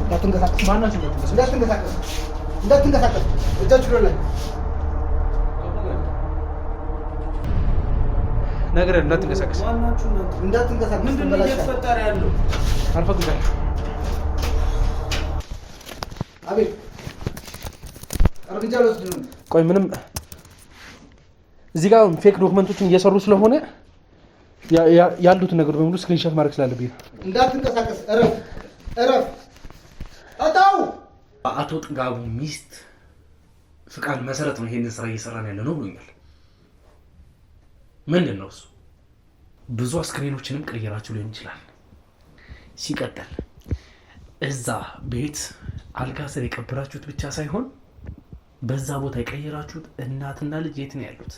እንዳትንቀሳቀስ ማናችሁ እንዳትንቀሳቀስ እጃችሁ ላይ ነገር እንዳትንቀሳቀስ እንዳትንቀሳቀስ ምንድነው እየተፈጠረ ያለው? አልፈቅድም። አቤት እርምጃ ልወስድ ነው። ቆይ ምንም እዚህ ጋር ፌክ ዶክመንቶችን እየሰሩ ስለሆነ ያሉት ነገር በሙሉ ስክሪንሾት ማድረግ ስላለብኝ እንዳትንቀሳቀስ። እረፍ አጣው። አቶ ጥጋቡ ሚስት ፍቃድ መሰረት ነው ይሄንን ስራ እየሰራን ያለ ነው ብሎኛል። ምንድን ነው እሱ? ብዙ አስክሬኖችንም ቀይራችሁ ሊሆን ይችላል። ሲቀጥል እዛ ቤት አልጋ ስር የቀበራችሁት ብቻ ሳይሆን በዛ ቦታ የቀየራችሁት እናትና ልጅ የት ነው ያሉት?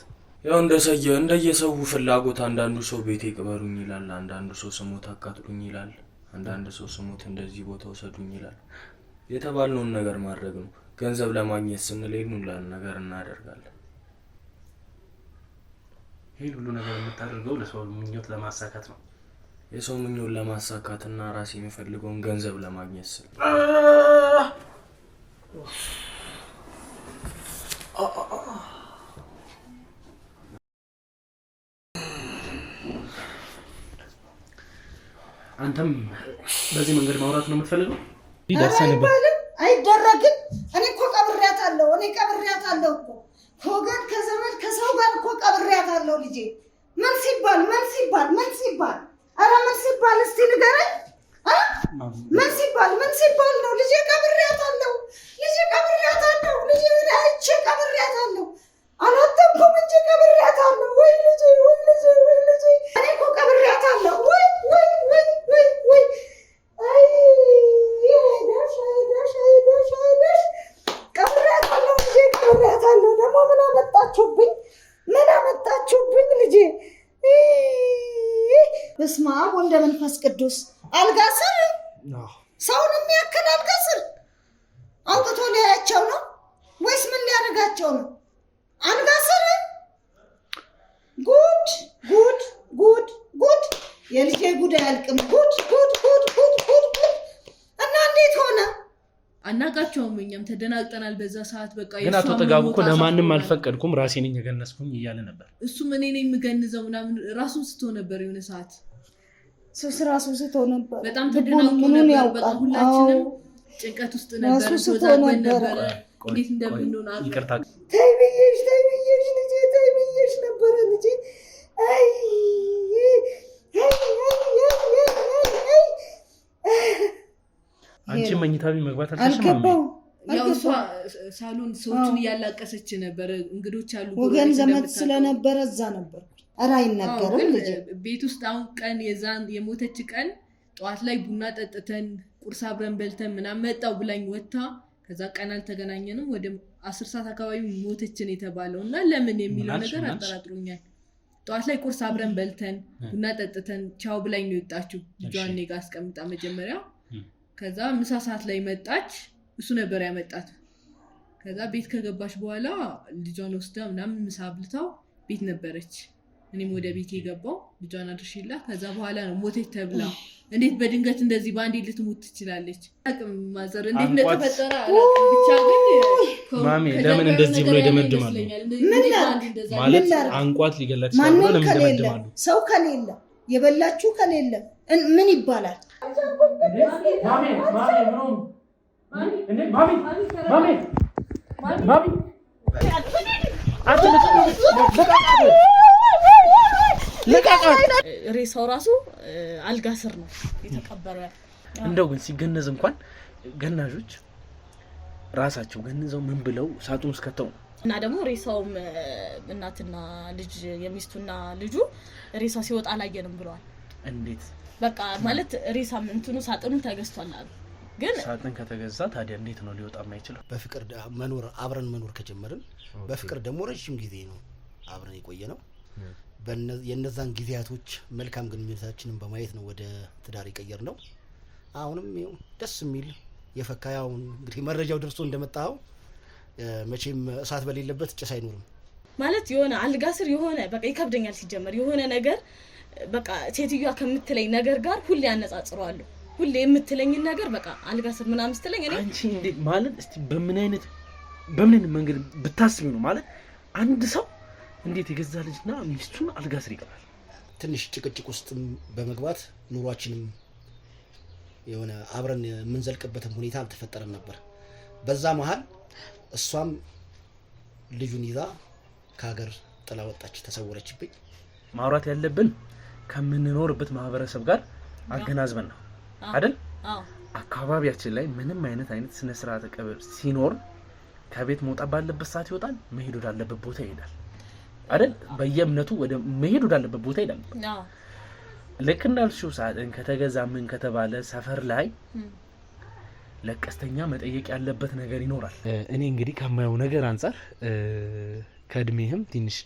ያው እንደየሰው ፍላጎት አንዳንዱ ሰው ቤቴ ቅበሩኝ ይላል፣ አንዳንዱ ሰው ስሞት አቃጥሉኝ ይላል፣ አንዳንዱ ሰው ስሞት እንደዚህ ቦታ ወሰዱኝ ይላል። የተባልነውን ነገር ማድረግ ነው። ገንዘብ ለማግኘት ስንል ይሄን ነገር እናደርጋለን። ይሄ ሁሉ ነገር የምታደርገው ለሰው ምኞት ለማሳካት ነው። የሰው ምኞት ለማሳካትና ራሴ የሚፈልገውን ገንዘብ ለማግኘት ስል አንተም በዚህ መንገድ ማውራት ነው የምትፈልገው? አይደረግም። እኔ እኮ ቀብሬያታለሁ እኮ ከወገን ከዘመድ ከሰው ጋር እኮ ቀብሬያታለሁ። ልጄ ምን ሲባል ኧረ ምን ሲባል እስቲ ንገረኝ። ምን ሲባል ነው? ልጄ ቀብሬያታለሁ። ልጄ አይቼ ቀብሬያታለሁ። አላጠብኩም እንጂ ቀብሬያታለሁ። ወይ ልጄ እኔ እኮ ቀብሬያታለሁ። ወይ ቀብሬያታለሁ። ደግሞ ምን አመጣችሁብኝ ልጄ? በስመ አብ ወወልድ ወመንፈስ ቅዱስ። አልጋ ስር ሰውን የሚያክል አልጋ ስር አውጥቶ ሊያያቸው ነው ወይስ ምን ሊያደርጋቸው ነው? አልጋ ስር ጉድ! የልጄ ጉድ አያልቅም። ጉድ! እና እንዴት ሆነ? አናቃቸውም። እኛም ተደናግጠናል በዛ ሰዓት። በቃ ግን አቶ ጥጋቡ እኮ ለማንም አልፈቀድኩም ራሴ ነኝ የገነዝኩኝ እያለ ነበር። እሱም እኔ ነኝ የምገንዘው ምናምን ራሱን ስቶ ነበር። የሆነ ሰዓት ራሱን ስቶ ነበር። በጣም ተደናግጦ ነበር። በጣም ሁላችንም ጭንቀት ውስጥ ነበር። ተወዛግበን ነበር እንዴት እንደምንሆን። ይቅርታ ተይ ብዬሽ ልጄ ተይ ብዬሽ ነበረ ልጄ። አይ አንቺ መኝታ ቤት መግባት አልተሰማም። ያው እሷ ሳሎን ሰዎችን እያላቀሰች ነበር። እንግዶች አሉ፣ ወገን ዘመድ ስለነበረ እዛ ነበር። ኧረ አይነገርም ልጄ። ቤት ውስጥ አሁን ቀን የዛን የሞተች ቀን ጠዋት ላይ ቡና ጠጥተን ቁርስ አብረን በልተን ምናምን መጣው ብላኝ ወጣ። ከዛ ቀን አልተገናኘንም። ወደ 10 ሰዓት አካባቢ ሞተችን የተባለው እና ለምን የሚለው ነገር አጠራጥሮኛል። ጠዋት ላይ ቁርስ አብረን በልተን ቡና ጠጥተን ቻው ብላኝ ነው የወጣችው። ልጇን እኔ ጋር አስቀምጣ መጀመሪያ። ከዛ ምሳ ሰዓት ላይ መጣች። እሱ ነበር ያመጣት። ከዛ ቤት ከገባች በኋላ ልጇን ወስዳ ምናምን ምሳ አብልታው ቤት ነበረች። እኔም ወደ ቤት የገባው ልጇን አድርሽላት። ከዛ በኋላ ነው ሞተች ተብላ። እንዴት በድንገት እንደዚህ ባንዴ ልትሞት ትችላለች? አቅም ማዘር እንዴት እንደተፈጠረ አላውቅም። ብቻ ግን ማሚ ለምን እንደዚህ ብሎ ይደመድማሉ? ማለት አንቋት ሊገላት ይችላል ብሎ ለምን ይደመድማሉ? ሰው ከሌለ የበላችሁ ከሌለ ምን ይባላል? ሬሳው ራሱ አልጋ ስር ነው የተቀበረ። እንደው ግን ሲገነዝ እንኳን ገናዦች ራሳቸው ገንዘው ምን ብለው ሳጥን ውስጥ ከተው እና ደግሞ ሬሳውም እናትና ልጅ የሚስቱና ልጁ ሬሳ ሲወጣ አላየንም ብለዋል። እንዴት በቃ ማለት ሬሳም እንትኑ ሳጥኑ ተገዝቷል አሉ። ግን ሳጥን ከተገዛ ታዲያ እንዴት ነው ሊወጣ የማይችለው? በፍቅር መኖር አብረን መኖር ከጀመርን በፍቅር ደግሞ ረጅም ጊዜ ነው አብረን የቆየ ነው። የነዛን ጊዜያቶች መልካም ግንኙነታችንን በማየት ነው ወደ ትዳር የቀየር ነው። አሁንም ደስ የሚል የፈካ ያው እንግዲህ መረጃው ደርሶ እንደመጣው መቼም እሳት በሌለበት ጭስ አይኖርም ማለት የሆነ አልጋ ስር የሆነ በቃ ይከብደኛል። ሲጀመር የሆነ ነገር በቃ ሴትዮዋ ከምትለኝ ነገር ጋር ሁሌ ያነጻጽረዋለሁ። ሁሌ የምትለኝን ነገር በቃ አልጋ ስር ምናምን ስትለኝ እኔ አንቺ እንዴት ማለት እስቲ በምን አይነት መንገድ ብታስቢ ነው ማለት አንድ ሰው እንዴት የገዛ ልጅና ሚስቱን አልጋ ስር ይቀራል? ትንሽ ጭቅጭቅ ውስጥ በመግባት ኑሯችንም የሆነ አብረን የምንዘልቅበትም ሁኔታ አልተፈጠረም ነበር። በዛ መሃል እሷም ልጁን ይዛ ከሀገር ጥላ ወጣች፣ ተሰወረችብኝ። ማውራት ያለብን ከምንኖርበት ማህበረሰብ ጋር አገናዝበን ነው አይደል? አካባቢያችን ላይ ምንም አይነት ስነ ስርዓተ ቀብር ሲኖር ከቤት መውጣት ባለበት ሰዓት ይወጣል፣ መሄድ ወዳለበት ቦታ ይሄዳል አይደል? በየእምነቱ ወደ መሄድ ወዳለበት ቦታ ይሄዳል። ልክ እንዳልሽው ሰዓትን ከተገዛ ምን ከተባለ ሰፈር ላይ ለቀስተኛ መጠየቅ ያለበት ነገር ይኖራል። እኔ እንግዲህ ከማየው ነገር አንፃር ከእድሜህም ትንሽ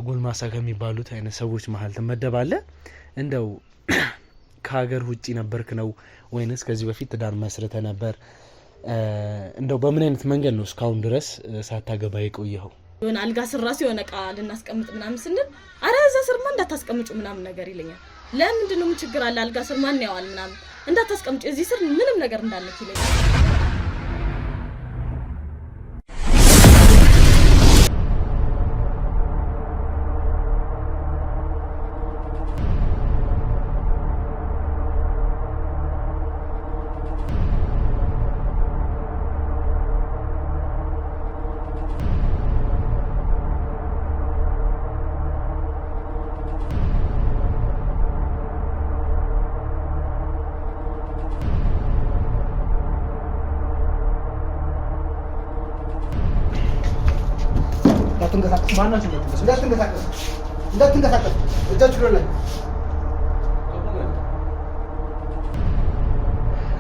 ጎልማሳ ከሚባሉት አይነት ሰዎች መሀል ትመደባለህ። እንደው ከሀገር ውጪ ነበርክ ነው ወይንስ ከዚህ በፊት ትዳር መስርተ ነበር? እንደው በምን አይነት መንገድ ነው እስካሁን ድረስ ሳታገባ የቆየኸው? የሆነ አልጋ ስር ራሱ የሆነ እቃ ልናስቀምጥ ምናምን ስንል አረ እዛ ስርማ እንዳታስቀምጩ ምናምን ነገር ይለኛል። ለምንድን ነው ምን ችግር አለ? አልጋ ስር ማን ያዋል ምናምን እንዳታስቀምጩ እዚህ ስር ምንም ነገር እንዳለች ይለኛል። እንዳትንቀሳቀስ እጃችሁ ላይ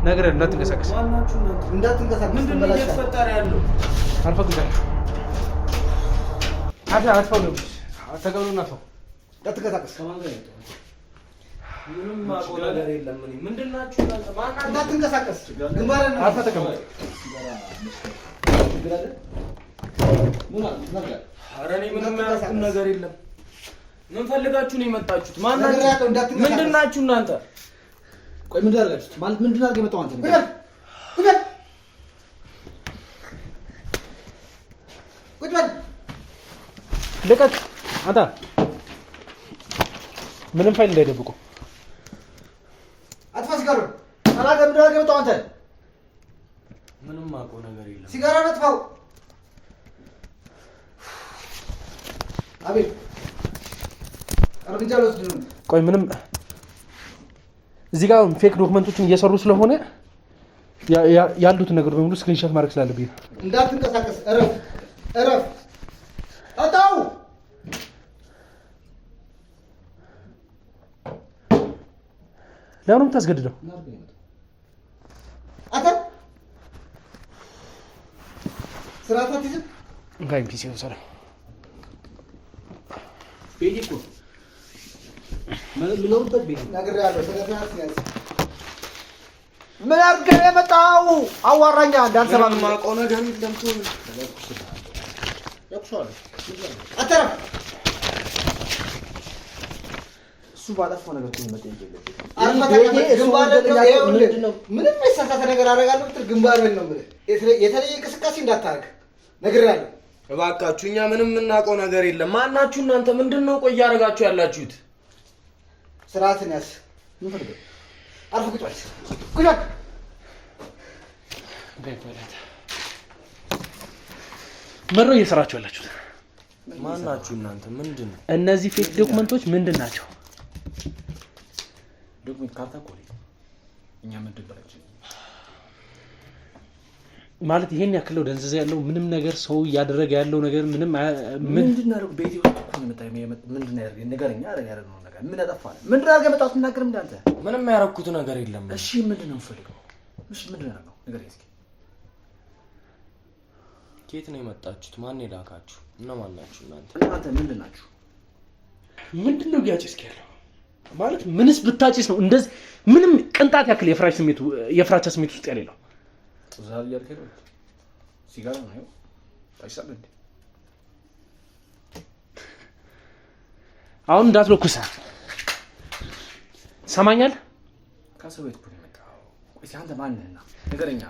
ነገር እንዳትንቀሳቀስ ምንድን ነው እየተፈጠረ ያለው? አልፈቅድላችሁ አትፈቅዱ አትተቀበሉና ሰው እንዳትንቀሳቀስ ምንም ማቆ ነገር የለም። ምንድን ናችሁ እናንተ? ማናችሁ? እንዳትንቀሳቀስ ግንባርን ነው አርፈህ ተቀመጥ። ኧረ እኔ ምንም ያልኩት ነገር የለም። ምን ፈልጋችሁ ነው የመጣችሁት? ማናችሁ? ምንድን ናችሁ እናንተ? ቆይ ምንድን አደረጋችሁት? ማለት ምንድን አድርገህ የመጣው አንተ? ቁጭ በል ልቀቅ። አንተ ምንም ፋይል እንዳይደብቁ አጥፋ። ሲጋራ አላገ ምንድን አድርገህ የመጣው አንተ? ምንም ማውቀው ነገር የለም። ሲጋራ አጥፋው። አቤት እርምጃ ልወስድ ነው። ቆይ ምንም እዚህ ጋር ፌክ ዶክመንቶችን እየሰሩ ስለሆነ ያሉትን ነገሮች በሙሉ ስክሪንሾት ማድረግ ስላለብኝ እንዳትንቀሳቀስ። እረፍ እረፍ። አጣው ለምን የምታስገድደው? አታ ስራታት ይዘህ እንካይ ፒሲ ነው ሰራ ቤዲኮ ምንለውበት ቤት ነግሬሃለሁ። ስለዚህ ያዝ። ምን አድርገህ የመጣው? አዋራኛ እንዳልሰማ የማውቀው ነገር የለም። ተው ያቁሻለሁ። አተረፍ እሱ ባጠፋው ነገር ነው መጠየቅ የለብህም። ምንም የሳሳተ ነገር አደርጋለሁ ብትል ግንባር ነው የምልህ። የተለየ እንቅስቃሴ እንዳታደርግ ነግሬሃለሁ። እባካችሁ እኛ ምንም የምናውቀው ነገር የለም። ማናችሁ እናንተ? ምንድን ነው ቆይ እያደረጋችሁ ያላችሁት? ስርዓትን ያዝ። ምን ፈልገህ? አርፈህ ቁጭ በል። ቁጭ በል። ምንድን ነው እየሰራችሁ ያላችሁት? ማናችሁ እናንተ? ምንድን ነው እነዚህ ፌክ ዶክመንቶች ምንድን ናቸው? ዶክመንት ካርታ እኮ ነው። እኛ ምንድን በላችሁ ማለት ይሄን ያክለው ደንዘዘ ያለው ምንም ነገር ሰው እያደረገ ያለው ነገር ምንም ምንድን ነው? ቤቴ ውስጥ እኮ ነው የመጣው። ምንድን ነው ያደረገ? ንገረኝ። ያደረገው ነገር ምን አጠፋህ? ምንድን አድርገህ መጣሁ? ትናገርም እንዳንተ ምንም ያደረኩት ነገር የለም። እሺ ምንድን ነው የምፈልገው? እሺ ምንድን ነው ያደረገው? ንገረኝ እስኪ። ከየት ነው የመጣችሁት? ማን የላካችሁ? እነማን ናችሁ እናንተ? እናንተ ምንድን ናችሁ? ምንድን ነው ያጭስ ያለው ማለት ምንስ ብታጭስ ነው እንደዚህ ምንም ቅንጣት ያክል የፍራቻ ስሜት ውስጥ ያለው? ዛሬ ያልከኝ ሲጋራ ነው አይሳል እንዴ? አሁን እንዳትለኩስ ሰማኛል። ከሰው ቤት እኮ ነው የመጣው። ቆይ አንተ ማን ነህ? ንገረኛ።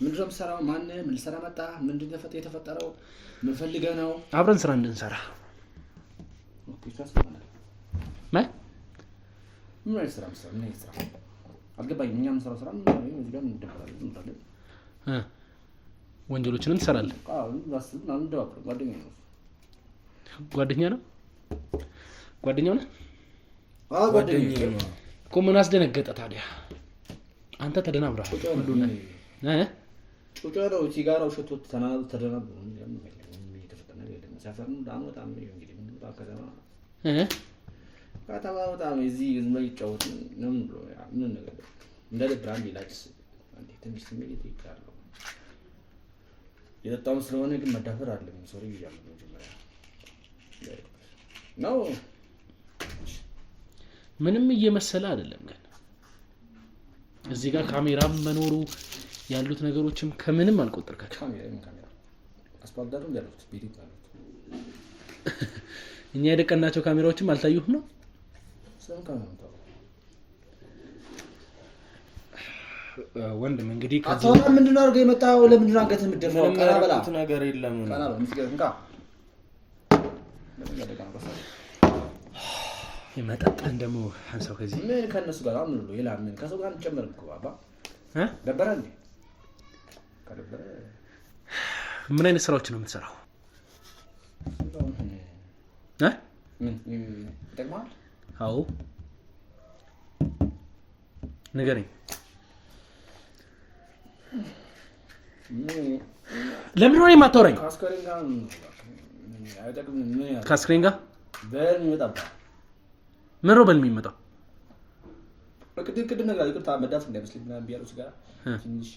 ምንድን ነው የምትሰራው? ማን ነህ? ምን ልትሰራ መጣ? ምንድን ነው የተፈጠረው? ምን ፈልገህ ነው? አብረን ስራ እንድንሰራ። ኦኬ ታስበናል። ምን አይነት ስራ መስራት? ምን አይነት ስራ አልገባኝም። እኛ የምንሰራው ስራ ምን ነው? እዚህ ጋር እንደበራለን እንላለን። ወንጀሎችንም ትሰራለህ? አዎ ራስህ ምናምን እንደባበር ጓደኛ ነው። ጓደኛ ነው? ጓደኛው ነህ? አዎ ጓደኛ ነው እኮ። ምን አስደነገጠ ታዲያ? አንተ ተደናብረሃል። ሁሉና ጩጫ ነው ሲጋራው ሸቶት ተደናብሮ የተፈጠነ የለም። ሰፈር ነው ዳም በጣም ነው እንግዲህ ምን ከተማ ከተማ በጣም እዚህ ዝም ብሎ ይጫወት ነው ብሎ ምን ነገር እንደ ብራንድ ላክስ አንዴ ትንሽ ስሜት ይካለው የጠጣው ስለሆነ ግን መዳፈር አይደለም። ሶሪ ይያለው መጀመሪያ ነው ምንም እየመሰለ አይደለም። ግን እዚህ ጋር ካሜራም መኖሩ ያሉት ነገሮችም ከምንም አልቆጠርካቸው። ካሜራ አስፓልዳሩ ያሉት ቢዲ ታሉት እኛ የደቀናቸው ካሜራዎችም አልታዩህም ነው? ሰው ካሜራ ታው ወንድም እንግዲህ ከዚህ አሁን ምንድነው አድርገህ የመጣው? ለምንድነው አንገት የምትደፋው? ቀራበላ ነገር የለም ቀራበላ ምስገርንካ ለምን ያደጋን ቆሳ የመጣጣን ደግሞ አንሳው ከዚህ ምን ከነሱ ጋር አምን ብሎ ይላል። ምን ከሰው ጋር እንጨምርም እኮ አባ ደበረ እንዴ? ከደበረ ምን አይነት ስራዎች ነው የምትሰራው? ምን ይጠቅማል? አዎ ንገረኝ። ለምን ነው የማታወራኝ? ከአስክሬን ጋር በል የሚመጣው ምን ነው በል የሚመጣው? ቅድም ነገር ይቅርታ መዳፍ እንዳይመስልኝ ምናምን ቢያሉት ጋር ትንሽ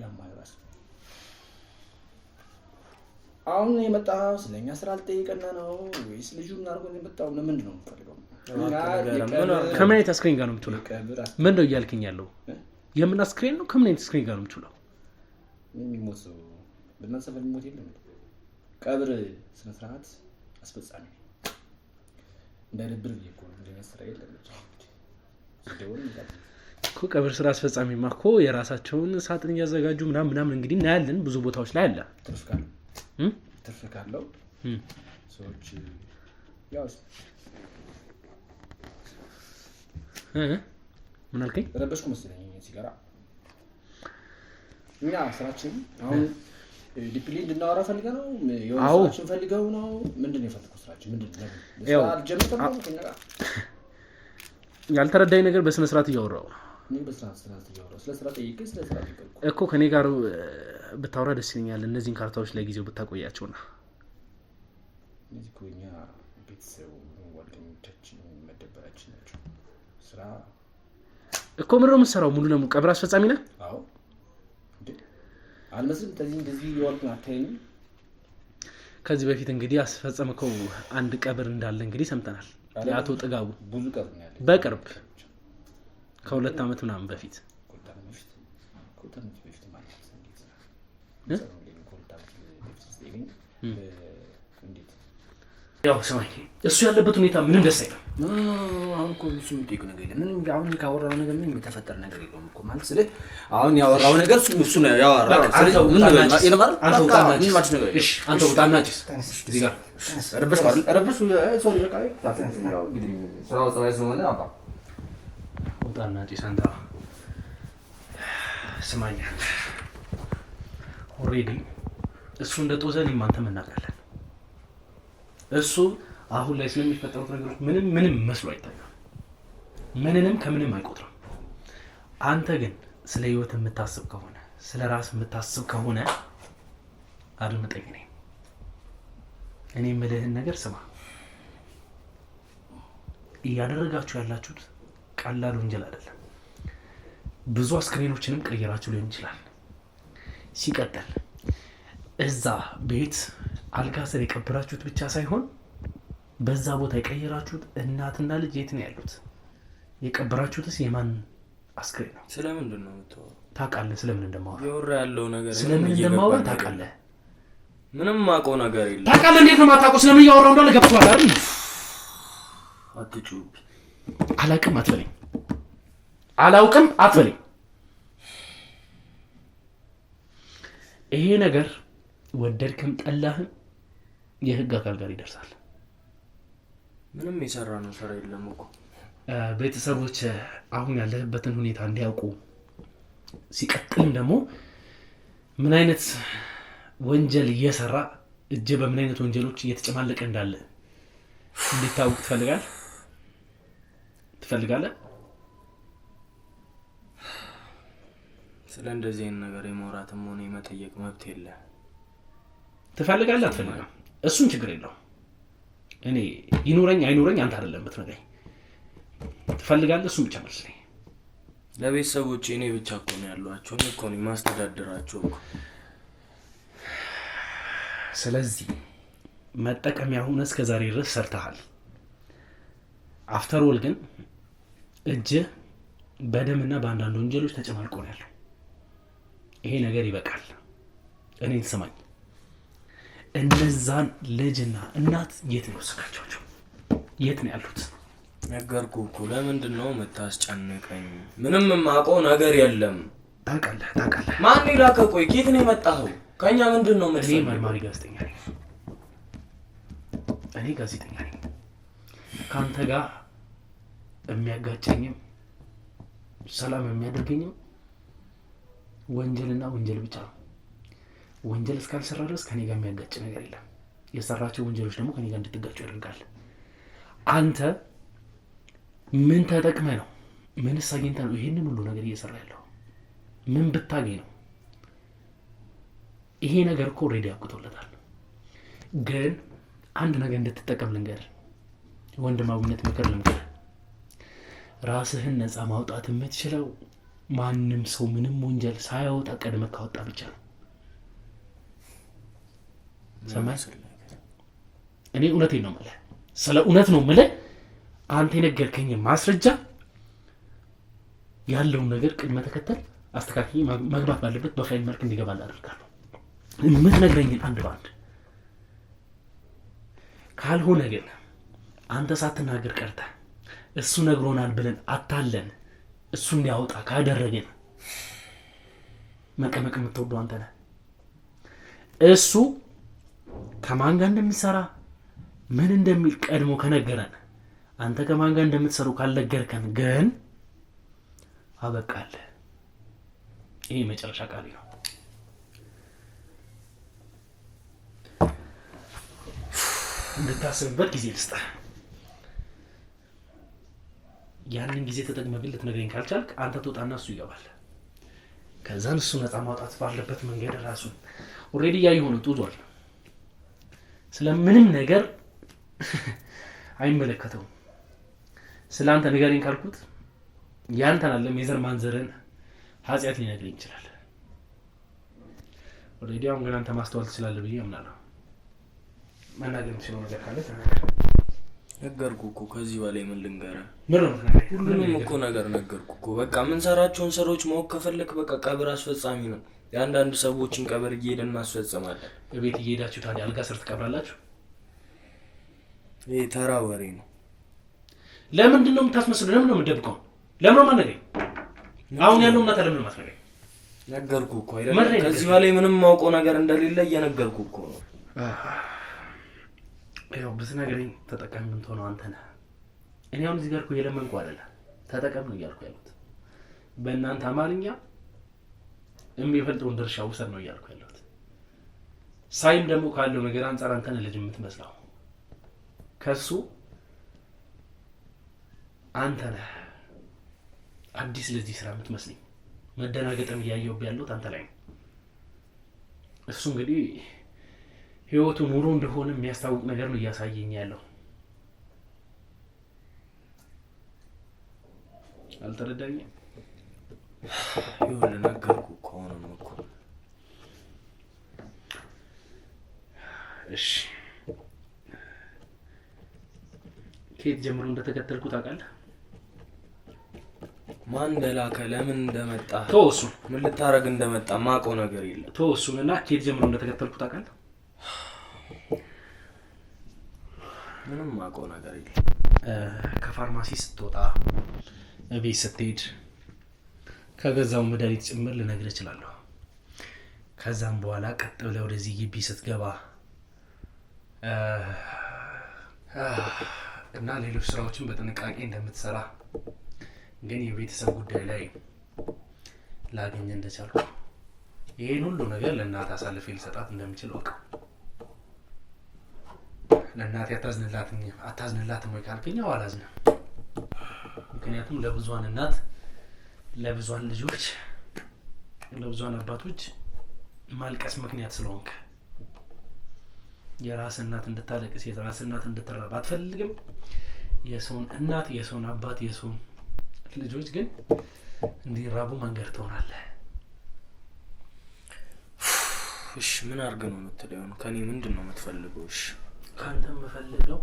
ያማራስ አሁን የመጣው ስለኛ ስራ አልጠይቀና ነው ወይስ ልጁ ምን አድርጎ ነው የመጣው? ለምንድን ነው የምትፈልገው? ከምን አይነት አስክሬን ጋር ነው የምትውለው? ምን ነው እያልከኝ ያለው? የምን አስክሬን ነው? ከምን አይነት አስክሬን ጋር ነው የምትውለው? የሚሞት በእናንተ ሰፈር የሚሞት የለም። ቀብር ስነ ስርዓት አስፈጻሚ እንዳይደብር ይቆ እንደነሰራ የለም እኮ። ቀብር ስራ አስፈጻሚማ እኮ የራሳቸውን ሳጥን እያዘጋጁ ምናምን እንግዲህ እናያለን። ብዙ ቦታዎች ላይ አለ። ትርፍ ካለው ሰዎች ያው ምን አልከኝ? ረበሽኩ መሰለኝ ሲጋራ እኛ ስራችን አሁን ዲፕሊ እንድናወራ ፈልገህ ነው? የወራችን ፈልገው ነው? ምንድነው የፈለከው? ስራችን ምንድነው? ያልተረዳኝ ነገር በስነ ስርዓት እያወራው ምን በስነ ስርዓት እያወራው? ስለ ስራ ጠይቀህ ስለ ስራ ጠይቀህ እኮ ከኔ ጋር ብታወራ ደስ ይለኛል። እነዚህን ካርታዎች ለጊዜው ብታቆያቸውና እነዚህ ኮኛ ቤተሰቡ ጓደኞቻችን መደበራችን ናቸው። ስራ እኮ ምን ነው የምትሰራው? ሙሉ ለሙሉ ቀብር አስፈጻሚ ነህ? አዎ አልመስልም። እንደዚህ ይወልኩ አታይኝ። ከዚህ በፊት እንግዲህ አስፈጸመከው አንድ ቀብር እንዳለ እንግዲህ ሰምተናል። የአቶ ጥጋቡ ብዙ ቀብር ነው ያለው በቅርብ ከ2 አመት ምናምን በፊት ያው ሰማይ እሱ ያለበት ሁኔታ ምንም ደስ አይልም። አሁን እኮ እሱ የሚጠይቅ ነገር የለም። ምንም አሁን ካወራው ነገር ምንም የተፈጠረ ነገር የለውም እኮ ማለት ስለ አሁን ያወራው ነገር እሱ ነው ያወራው። ስለዚህ ምን ነው የለማር አንተ ወጣናች ምን ማለት ነው? እሺ አንተ ወጣናች እዚህ ጋር ረበሽ ሶሪ በቃ ያው እንግዲህ ስራው ጸባይ ስለሆነ አባ ወጣናች ሳንታ ስማኛ ኦሬዲ እሱ እንደጦዘን ማንተ መናቀለን እሱ አሁን ላይ ስለሚፈጠሩት ነገሮች ምንም መስሎ አይታየም። ምንንም ከምንም አይቆጥርም። አንተ ግን ስለ ህይወት የምታስብ ከሆነ ስለ ራስ የምታስብ ከሆነ አድምጠኝ። እኔ የምልህን ነገር ስማ። እያደረጋችሁ ያላችሁት ቀላል ወንጀል አይደለም። ብዙ አስክሬኖችንም ቀይራችሁ ሊሆን ይችላል። ሲቀጥል እዛ ቤት አልጋ ስር የቀበራችሁት ብቻ ሳይሆን በዛ ቦታ የቀየራችሁት እናትና ልጅ የት ነው ያሉት? የቀበራችሁትስ የማን አስክሬን ነው? ስለምንድን ነው የምትወራው? ታውቃለህ ስለምን እንደማወራ? የወራ ያለው ነገር ስለምን እንደማወራ ታውቃለህ? ምንም ማውቀው ነገር የለም። ታውቃለህ? እንዴት ነው የማታውቀው? ስለምን እያወራሁ እንዳለ ገብቶሃል አይደል? አትጩህ። አላውቅም አትበለኝ። አላውቅም አትበለኝ። ይሄ ነገር ወደድክም ጠላህም የህግ አካል ጋር ይደርሳል። ምንም የሰራ ነው ስራ የለም እኮ። ቤተሰቦች አሁን ያለህበትን ሁኔታ እንዲያውቁ ሲቀጥልም ደግሞ ምን አይነት ወንጀል እየሰራ እጅ በምን አይነት ወንጀሎች እየተጨማለቀ እንዳለ እንዲታወቅ ትፈልጋለህ? ስለ እንደዚህ አይነት ነገር የማውራትም ሆነ የመጠየቅ መብት የለ። ትፈልጋለህ? አትፈልግም? እሱን ችግር የለውም። እኔ ይኑረኝ አይኑረኝ አንተ አይደለም ብትነግረኝ። ትፈልጋለህ? እሱን ብቻ መልስልኝ። ለቤተሰቦቼ እኔ ብቻ እኮ ነው ያሏቸው። እኔ እኮ ነኝ ማስተዳደራቸው እኮ። ስለዚህ መጠቀሚያ ሆነህ እስከ ዛሬ ድረስ ሰርተሃል። አፍተር ኦል ግን እጅህ በደምና በአንዳንድ ወንጀሎች ተጨማልቆ ነው ያለው። ይሄ ነገር ይበቃል። እኔን ስማኝ። እነዛን ልጅና እናት የት ነው ወሰዳቸው? የት ነው ያሉት? ነገርኩህ እኮ። ለምንድን ነው የምታስጨንቀኝ? ምንም የማውቀው ነገር የለም። ታውቃለህ። ማን ይላከህ? ቆይ ከየት ነው የመጣኸው? ከእኛ ምንድን ነው የምትፈልገው? እኔ መርማሪ ጋዜጠኛ ነኝ። እኔ ጋዜጠኛ ነኝ። ከአንተ ጋር የሚያጋጨኝም ሰላም የሚያደርገኝም ወንጀልና ወንጀል ብቻ ነው። ወንጀል እስካልሰራ ድረስ ከኔ ጋር የሚያጋጭ ነገር የለም። የሰራቸው ወንጀሎች ደግሞ ከኔ ጋር እንድትጋጩ ያደርጋል። አንተ ምን ተጠቅመህ ነው? ምንስ አግኝተህ ነው ይሄንን ሁሉ ነገር እየሰራ ያለው? ምን ብታገኝ ነው? ይሄ ነገር እኮ ኦልሬዲ አብቅቶለታል። ግን አንድ ነገር እንድትጠቀም ልንገርህ፣ ወንድማዊነት ምክር ልንገርህ። ራስህን ነፃ ማውጣት የምትችለው ማንም ሰው ምንም ወንጀል ሳያወጣ ቀድመህ ካወጣ ብቻ ነው። ሰማህ? እኔ እውነቴን ነው የምልህ፣ ስለ እውነት ነው የምልህ። አንተ የነገርከኝ ማስረጃ ያለውን ነገር ቅድመ ተከተል አስተካክዬ መግባት ባለበት በፋይል መልክ እንዲገባ አደርጋለሁ። የምትነግረኝን አንድ በአንድ ካልሆነ ግን አንተ ሳትናገር ቀርተህ እሱ ነግሮናል ብለን አታለን እሱ እንዲያወጣ ካደረገን መቀመቅ የምትወደው አንተ ነህ። እሱ ከማን ጋር እንደሚሰራ ምን እንደሚል ቀድሞ ከነገረን አንተ ከማን ጋር እንደምትሰሩ ካልነገርከን ግን አበቃለህ። ይሄ መጨረሻ ቃል ነው። እንድታስብበት ጊዜ ልስጥህ። ያንን ጊዜ ተጠቅመህ ግን ልትነግረኝ ካልቻልክ አንተ ትወጣና እሱ ይገባል። ከዛን እሱ ነፃ ማውጣት ባለበት መንገድ ራሱ ኦልሬዲ እያየሁ ነው። ጡዟል። ስለምንም ነገር አይመለከተውም። ስለ አንተ ንገረኝ ካልኩት ያንተን አለም የዘር ማንዘርን ኃጢአት ሊነግረኝ ይችላል። ኦልሬዲ አሁን ግን አንተ ማስተዋል ትችላለህ ብዬ አምናለሁ። መናገር የምችለው ነገር ካለ ተናገር። ነገርኩህ እኮ። ከዚህ በላይ ምን ልንገርህ? ሁሉንም እኮ ነገር ነገርኩህ እኮ። በቃ የምንሰራቸውን ስራዎች ማወቅ ከፈለክ በቃ ቀብር አስፈጻሚ ነው። የአንዳንድ ሰዎችን ቀብር እየሄድን እናስፈጽማለን። ቤት እየሄዳችሁ ታዲያ አልጋ ስር ትቀብራላችሁ? ይሄ ተራ ወሬ ነው። ለምንድን ነው የምታስመስለው? ለምን ነው የምትደብቀው? ለምን ነው ማነገኝ? አሁን ያለው እናታ ለምን ነው ማስነገኝ? ነገርኩህ እኮ አይደል? ከዚህ በላይ ምንም ማውቀው ነገር እንደሌለ እየነገርኩህ እኮ ነው። ያው ብትነግረኝ ተጠቃሚ ምን ትሆነው አንተ ነህ። እኔ አሁን እዚህ ጋር እኮ የለመንኩ አይደለም፣ ተጠቀም ነው እያልኩ ያሉት። በእናንተ አማርኛ የሚፈልጠውን ድርሻ ውሰድ ነው እያልኩ ያለሁት። ሳይም ደግሞ ካለው ነገር አንጻር አንተ ነህ ልጅ የምትመስለው። ከሱ አንተ ነህ አዲስ ለዚህ ስራ የምትመስለኝ። መደናገጥም እያየሁብህ ያለሁት አንተ ላይ ነው። እሱ እንግዲህ ህይወቱ ኑሮ እንደሆነ የሚያስታውቅ ነገር ነው እያሳየኝ ያለው። አልተረዳኝም? ይኸውልህ ነገርኩህ እኮ አሁንም እኮ። እሺ ከየት ጀምሮ እንደተከተልኩት ታውቃለህ? ማን እንደላከ ለምን እንደመጣ ተወው እሱን። ምን ልታረግ እንደመጣ ማውቀው ነገር የለም። ተወው እሱን እና ከየት ጀምሮ እንደተከተልኩት ታውቃለህ? ምንም ማውቀው ነገር የለም። ከፋርማሲ ስትወጣ ቤት ስትሄድ ከገዛው መድኃኒት ጭምር ልነግርህ እችላለሁ። ከዛም በኋላ ቀጥ ብለህ ወደዚህ ግቢ ስትገባ እና ሌሎች ስራዎችን በጥንቃቄ እንደምትሰራ ግን የቤተሰብ ጉዳይ ላይ ላገኘ እንደቻልኩ ይሄን ሁሉ ነገር ለእናት አሳልፌ ልሰጣት እንደምችል ወቅ ለእናት አታዝንላትም ወይ ካልከኝ አላዝንም። ምክንያቱም ለብዙሃን እናት፣ ለብዙሃን ልጆች፣ ለብዙሃን አባቶች ማልቀስ ምክንያት ስለሆንክ የራስ እናት እንድታለቅስ የራስ እናት እንድትራብ አትፈልግም። የሰውን እናት፣ የሰውን አባት፣ የሰውን ልጆች ግን እንዲራቡ መንገድ ትሆናለህ። እሺ ምን አድርግ ነው የምትለው? ከኔ ምንድን ነው የምትፈልገው? እሺ ካንተ የምፈልገው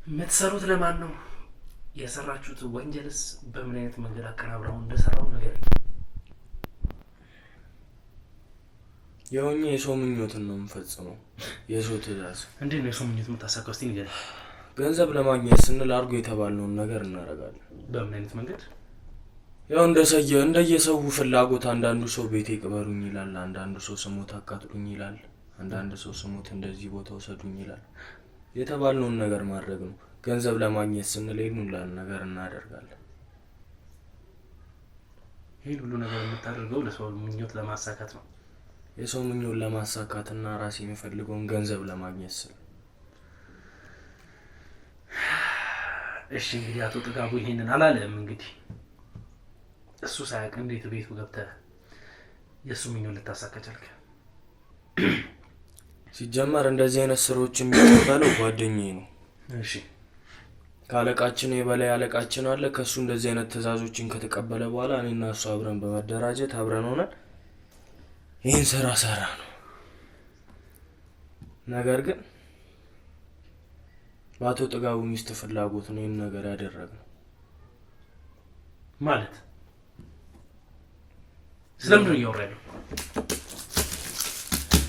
የምትሰሩት ለማን ነው? የሰራችሁት ወንጀልስ በምን አይነት መንገድ አቀናብረው እንደሰራው ነገር የሆነ የሰው ምኞትን ነው የምፈጽመው። የሰው ትእዛዝ። እንዴት ነው የሰው ምኞት የምታሳካው? እስቲ ንገረኝ። ገንዘብ ለማግኘት ስንል አድርጎ የተባልነውን ነገር እናደርጋለን። በምን አይነት መንገድ? ያው እንደየሰው ፍላጎት አንዳንዱ ሰው ቤቴ ቅበሩኝ ይላል፣ አንዳንዱ ሰው ስሞት አቃጥሉኝ ይላል፣ አንዳንዱ ሰው ስሞት እንደዚህ ቦታ ወሰዱኝ ይላል። የተባልነውን ነገር ማድረግ ነው። ገንዘብ ለማግኘት ስንል ይሄን ሁሉ ነገር እናደርጋለን። ይሄን ሁሉ ነገር የምታደርገው ለሰው ምኞት ለማሳካት ነው። የሰው ምኞት ለማሳካትና ራሴ የሚፈልገውን ገንዘብ ለማግኘት ስል። እሺ እንግዲህ አቶ ጥጋቡ ይሄንን አላለም። እንግዲህ እሱ ሳያውቅ እንዴት ቤቱ ገብተህ የሱ ምኞት ልታሳካ ቻልክ? ሲጀመር እንደዚህ አይነት ስራዎች የሚቀበለው ጓደኛዬ ነው። እሺ ካለቃችን የበላይ አለቃችን አለ። ከሱ እንደዚህ አይነት ትዕዛዞችን ከተቀበለ በኋላ እኔና እሱ አብረን በመደራጀት አብረን ሆነን ይህን ስራ ሰራ ነው። ነገር ግን በአቶ ጥጋቡ ሚስት ፍላጎት ነው ይህን ነገር ያደረግነው። ማለት ስለምንድን ነው እያወራ ያለው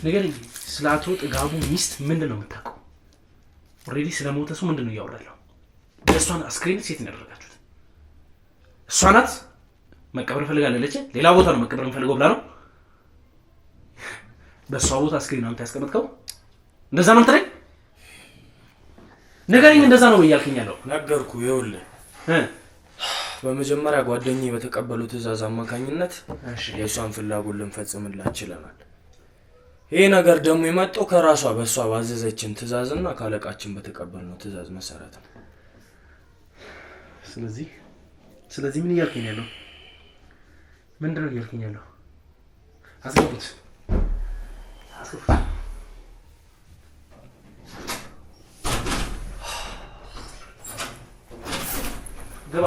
ነገር? ስለ አቶ ጥጋቡ ሚስት ምንድን ነው የምታውቀው? ኦልሬዲ ስለ ሞተ ሰው ምንድን ነው እያወራ ያለው? የእሷን አስክሬን ሴት ነው ያደረጋችሁት? እሷ ናት መቀበር እፈልጋለች፣ ሌላ ቦታ ነው መቀበር የምፈልገው ብላ ነው በሷ ቦታ አስክሬን አንተ ያስቀመጥከው? እንደዛ ነው የምትለኝ? ነገርኝ። እንደዛ ነው እያልከኝ ያለው? ነገርኩ። ይኸውልህ በመጀመሪያ ጓደኛዬ በተቀበለው ትዕዛዝ አማካኝነት የእሷን ፍላጎት ልንፈጽምላት ችለናል። ይሄ ነገር ደግሞ የመጣው ከራሷ በእሷ ባዘዘችን ትዕዛዝና ካለቃችን በተቀበልነው ትዕዛዝ መሰረት ነው። ስለዚህ ምን እያልከኝ ያለው? ምንድን ነው እያልከኝ ያለው? አስገቡት። ገባ።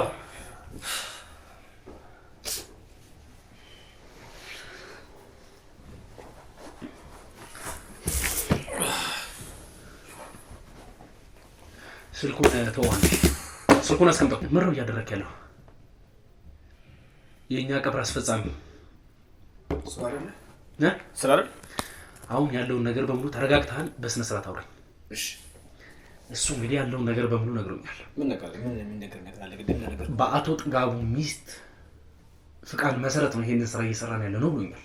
ስልኩን ተዋል። ስልኩን አስቀምጠው። ምን ነው እያደረክ ያለው? የኛ ቀብር አስፈጻሚ ስላለ አሁን ያለውን ነገር በሙሉ ተረጋግተሃል። በስነ ስርዓት አውራኝ። እሺ እሱ እንግዲህ ያለውን ነገር በሙሉ ነግሮኛል። ምን ነገር አለ? በአቶ ጥጋቡ ሚስት ፍቃድ መሰረት ነው ይሄንን ስራ እየሰራን ያለ ነው ብሎኛል።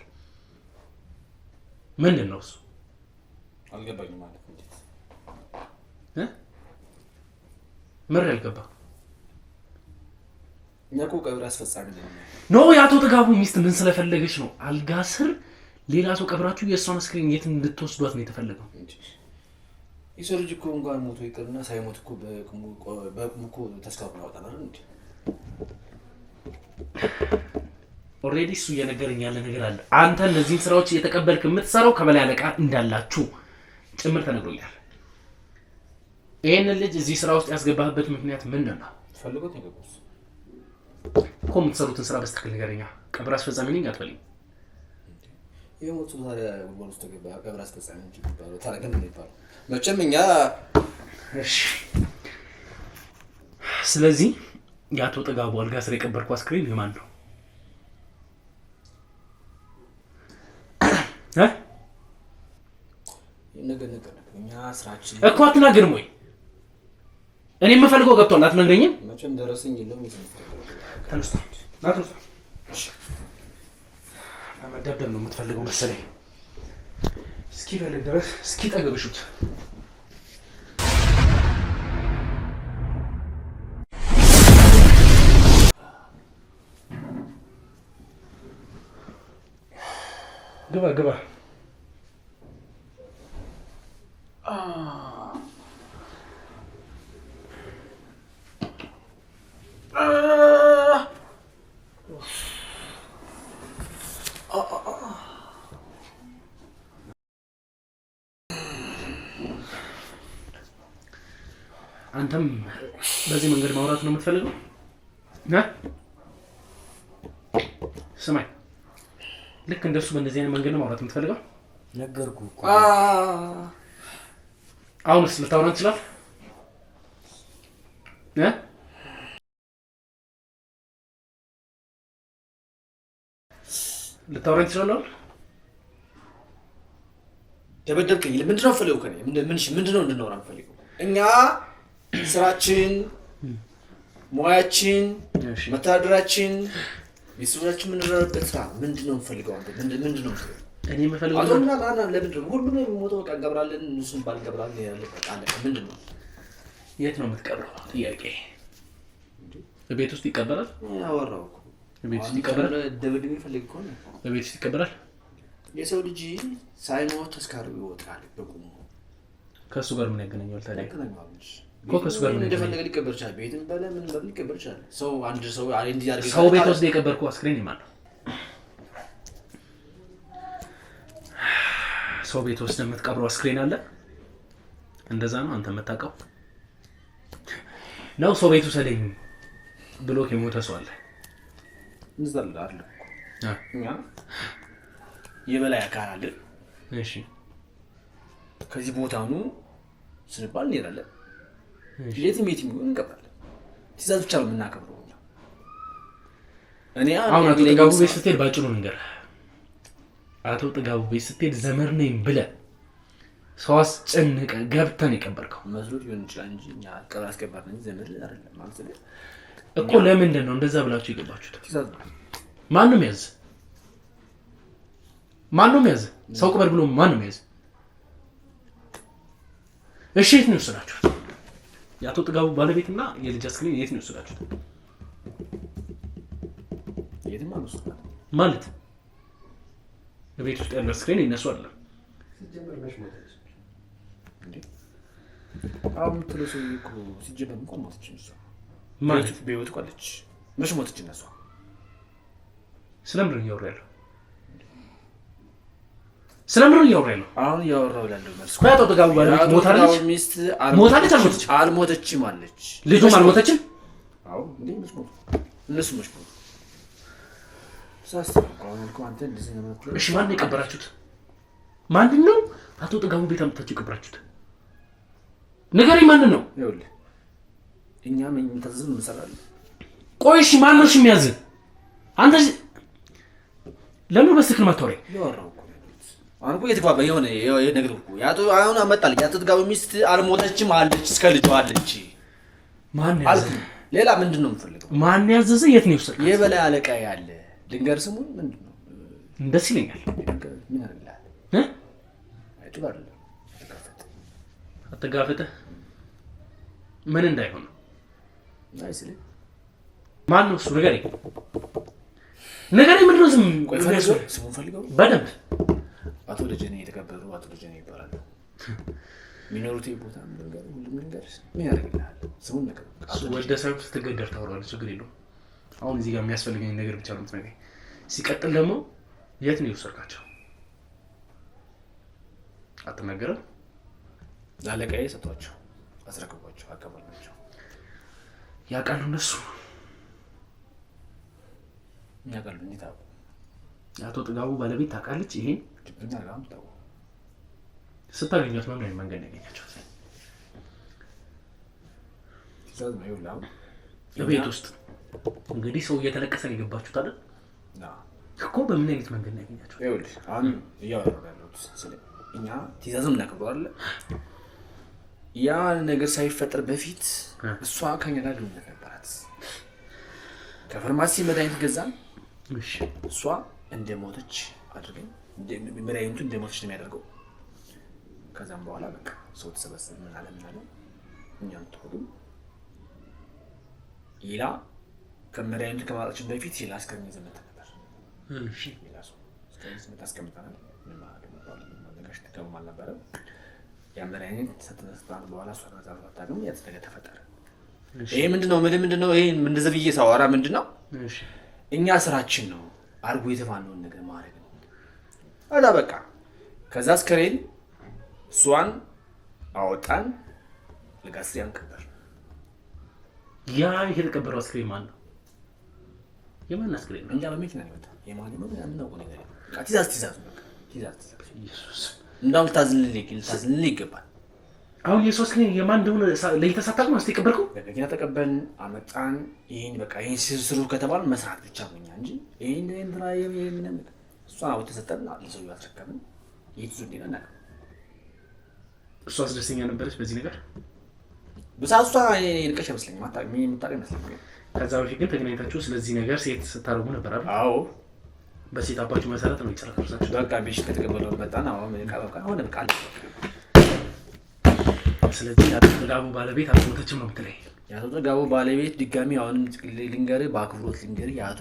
ምንድን ነው እሱ? አልገባኝም ማለት ነው። ምን ያልገባ? እኛ እኮ ቀብር አስፈጻሚ ነን። ኖ የአቶ ጥጋቡ ሚስት ምን ስለፈለገች ነው አልጋ ስር ሌላ ሰው ቀብራችሁ የእሷን አስክሬን የት እንድትወስዷት ነው የተፈለገው? የሰው ልጅ እኮ እንኳን ሞቶ ይቅርና ሳይሞት እኮ በቁሙ እኮ ተስካሩን ያወጣል አይደል እንዴ? ኦልሬዲ እሱ እየነገረኝ ያለ ነገር አለ። አንተ እነዚህን ስራዎች እየተቀበልክ የምትሰራው ከበላይ አለቃ እንዳላችሁ ጭምር ተነግሮኛል። ይሄንን ልጅ እዚህ ስራ ውስጥ ያስገባህበት ምክንያት ምንድን ነው? ፈልጎት ነው የገባው እኮ። የምትሰሩትን ስራ በስተክል ንገረኛ። ቀብር አስፈጻሚ ነኝ አትበልኝ። የሞቱ ታዲያ ጉልጓል ውስጥ ገባ ቀብር አስፈጻሚ እንጂ ይባላል። ታዲያ ግን ይባላል መቼም እኛ። እሺ ስለዚህ የአቶ ጥጋቡ አልጋ ስር የቀበርኩ አስክሬን የማን ነው? ነገር እኛ ስራችን እኮ አትናገርም ወይ? እኔ የምፈልገው ገብቷል። አትነግረኝም? መቼም ደረሰኝ የለውም። ተነስቶ መደብደብ ነው የምትፈልገው መሰለኝ። እስኪ ፈልግ ድረስ እስኪ ጠገብሹት። ግባ ግባ። አንተም በዚህ መንገድ ማውራት ነው የምትፈልገው? ስማኝ፣ ልክ እንደሱ በእንደዚህ አይነት መንገድ ነው ማውራት የምትፈልገው? ነገርኩህ እኮ። አሁንስ ልታወራን ትችላለህ? ልታወራን ትችላለህ? ደበደብከኝ። ምንድን ነው የምፈልገው ከእኔ? ምንድን ነው እንድናወራ የምፈልገው? እኛ ስራችን፣ ሙያችን፣ መተዳደራችን፣ ቤተሰቦቻችን የምንረዳበት ስራ ምንድን ነው የምፈልገው? ምንድን ነው የምፈልገው? እኔ የምፈልገው ለምንድን ነው ሁሉም የሚሞተው? በቃ እንቀብራለን፣ እሱን ባል እንቀብራለን ያለ በቃ አለቀ። ምንድን ነው? የት ነው የምትቀብረው? ጥያቄ። በቤት ውስጥ ይቀበራል? አወራሁ እኮ በቤት ውስጥ ይቀበራል። ደበድሜ ፈልግ ከሆነ በቤት ውስጥ ይቀበራል። የሰው ልጅ ሳይሞት ተስካሪው ይወጣል በቁሙ። ከእሱ ጋር ምን ያገናኘዋል ታዲያ? እኮ ከእሱ ጋር ምን እንደፈለገ ሊቀበር ይችላል። ቤትም በለ ምን በለ ሊቀበር ይችላል። ሰው አንድ ሰው እንዲህ አድርገህ ሰው ቤት ውስጥ የቀበርከው አስክሬን ይማል። ሰው ቤት ውስጥ የምትቀብረው አስክሬን አለ? እንደዛ ነው አንተ የምታውቀው ነው? ሰው ቤት ውሰደኝ ብሎ የሞተ ሰው አለ? እንዘላ አለ እኛ የበላይ አካል አለ። እሺ ከዚህ ቦታኑ ስንባል እንሄዳለን። የትም ይሁን እንቀብራለን። ትእዛዝ ብቻ ነው የምናከብረው። እኔ አሁን አቶ ጥጋቡ ቤት ስትሄድ ባጭሩ ንገር። አቶ ጥጋቡ ቤት ስትሄድ ዘመድ ነኝ ብለህ ሰው አስጨንቀህ ገብተህ ነው የቀበርከው። መስሎት ሊሆን ይችላል እንጂ እኛ ቀብር አስገባርን እንጂ ዘመድ አይደለም ማለት ነው እኮ። ለምንድን ነው እንደዛ ብላችሁ የገባችሁት? ትእዛዝ ነው። ማንም ያዝ ማንም ያዝ ሰው ቅበር ብሎ ማንም ያዝ። እሺ የት ነው የወሰዳችሁት? የአቶ ጥጋቡ ባለቤትና የልጅ አስክሬን የት ነው የወሰዳችሁት? የትም አልወሰድንም ማለት በቤት ውስጥ ያለው አስክሬን የእነሱ አይደለም። አሁን የምትለው ሰውዬ እኮ ሲጀመር እንኳን ሞተች። እሷ ማለት በህይወት ቆለች። መች ሞተች? እነሷ ስለምንድን ነው እያወራ ያለው? ስለምንድን ነው እያወራ ያለው? አሁን እያወራሁ ያለው መልስ ከአቶ ጥጋቡ ባለቤት ሞታለች? ሚስት ሞታለች አልሞተችም? አልሞተችም አለች። ልጁም አልሞተችም? አዎ እንዴ መች ሞቱ? እነሱ መች ሞቱ? ሳስተካክለው እኮ አንተ እንደዚህ ነው ማለት ነው። እሺ ማን ነው የቀበራችሁት? ማንን ነው አቶ ጥጋቡ ቤት አምጥታችሁ የቀበራችሁት? ንገረኝ፣ ማንን ነው? ይኸውልህ እኛ ምን ተዝም እንሰራለን። ቆይ እሺ ማን ነው የሚያዝ? አንተ ለምን በስልክ ነው የማታወራኝ? ያወራው እኮ አሁን እኮ የተግባባ የሆነ ነገር እኮ ያቶ አሁን አመጣልኝ። ያቶ ጥጋቡ ሚስት አልሞተችም አለች፣ እስከ ልጇ አለች። ማን ያዘ? ሌላ ምንድን ነው የምፈልገው? ማን ያዘዘ? የት ነው የወሰድከው? የበላይ አለቃ ያለ ልንገር፣ ስሙን ምንድን ነው? እንደስ ይለኛል። ምን አደረግልሃል? አይጡ አይደለም አትጋፈጥ። ምን እንዳይሆን አይስልኝ። ማን ነው እሱ? ንገረኝ ንገረኝ። ምንድን ነው ስም? ቆይ ስሙን ፈልገው በደንብ። አቶ ደጀኔ የተከበሩ አቶ ደጀኔ ይባላሉ። ሚኖሩት ቦታ ነገር ሁሉም ነገር ምን ያደርግልሃል? ስሙን ነገር ወደ ሳይሆን ስትገደር ታወራለህ። ችግር የለውም። አሁን እዚህ ጋር የሚያስፈልገኝ ነገር ብቻ ነው የምትነግረኝ። ሲቀጥል ደግሞ የት ነው የወሰድካቸው? አትናገርም? ለአለቃዬ ሰጥቷቸው አስረክቧቸው አቀበሏቸው። ያውቃሉ እነሱ? ያውቃሉ። እንዴት አውቁ? የአቶ ጥጋቡ ባለቤት ታውቃለች? ይሄን ጅብኛ ጋም ታው ስታገኛት ምን አይነት መንገድ ያገኛቸው? ትእዛዝ ነው ይውላው በቤት ውስጥ እንግዲህ ሰው እየተለቀሰ ነው የገባችሁት አይደል? እኮ በምን አይነት መንገድ ነው ያገኛቸው? ይኸውልህ አሁን እያወራሁ ያለሁት ስለ እኛ ትእዛዝም እናከብረዋለን። ያ ነገር ሳይፈጠር በፊት እሷ ከኛ ጋር ግንኙነት ነበራት። ከፋርማሲ መድኃኒት ገዛን። እሺ እሷ እንደሞተች አድርገን መድኃኒቱ እንደሞተች ነው የሚያደርገው። ከዛም በኋላ በቃ ሰው ተሰበሰበ። ምን አለ እኛም ትሆዱ ሌላ ከመድኃኒቱ ከማውጣታችን በፊት ሌላ አስከሬን ይዘን መጥተን ነበር። እሺ ሌላ ሰው አስከሬን ይዘን አስቀምጠናል። ምን ማለት ነው ነገሽ ተቀምሞ አልነበረም። ያን መድኃኒት ሰጥተን በኋላ እሷ ጋር ታገም ተፈጠረ። ይሄ ምንድነው ይሄ እንደዚህ ብዬ ሳወራ ምንድነው እኛ ስራችን ነው አርጎ የተባለውን ነገር ማድረግ ነው። አዳ በቃ ከዛ አስከሬን እሷን አወጣን። ለጋስያን ቀበር ያ የተቀበረው አስከሬን ማን ነው? የማን አስከሬን ነው? እኛ በመኪና ነው የመጣው። የማን ነው ምናምን ነው ነገር ትእዛዝ ኢየሱስ እንዳው ታዝልልኝ ይገባል። አሁን የሶስት ግን የማን እንደሆነ ለይተሳታል ነው አስተቀበርከው? በመኪና ተቀበልን አመጣን። ይሄን በቃ ይሄን ሲስሩ ከተባለ መስራት ብቻ ነው እንጂ ይሄን እንትራይ ምንም እሷ ነው ተሰጠና ለሰው ያስረከብን። ይትዙ እንዲና እሷስ ደስተኛ ነበረች በዚህ ነገር? በሳሷ የልቀሽ መስለኝ የምታውቅ መስለኝ። ከዛ በፊት ግን ተገናኝታችሁ ስለዚህ ነገር ሴት ስታረጉ ነበር አይደል? አዎ በሴት አባችሁ መሰረት ነው ይጨረሳችሁ። በቃ ቤሽ ከተቀበለው መጣና አሁን ሆነ በቃ ስለዚህ የአቶ ጥጋቡ ባለቤት አልሞተችም ነው የምትለኝ? የአቶ ጥጋቡ ባለቤት ድጋሚ አሁንም ልንገርህ፣ በአክብሮት ልንገርህ፣ የአቶ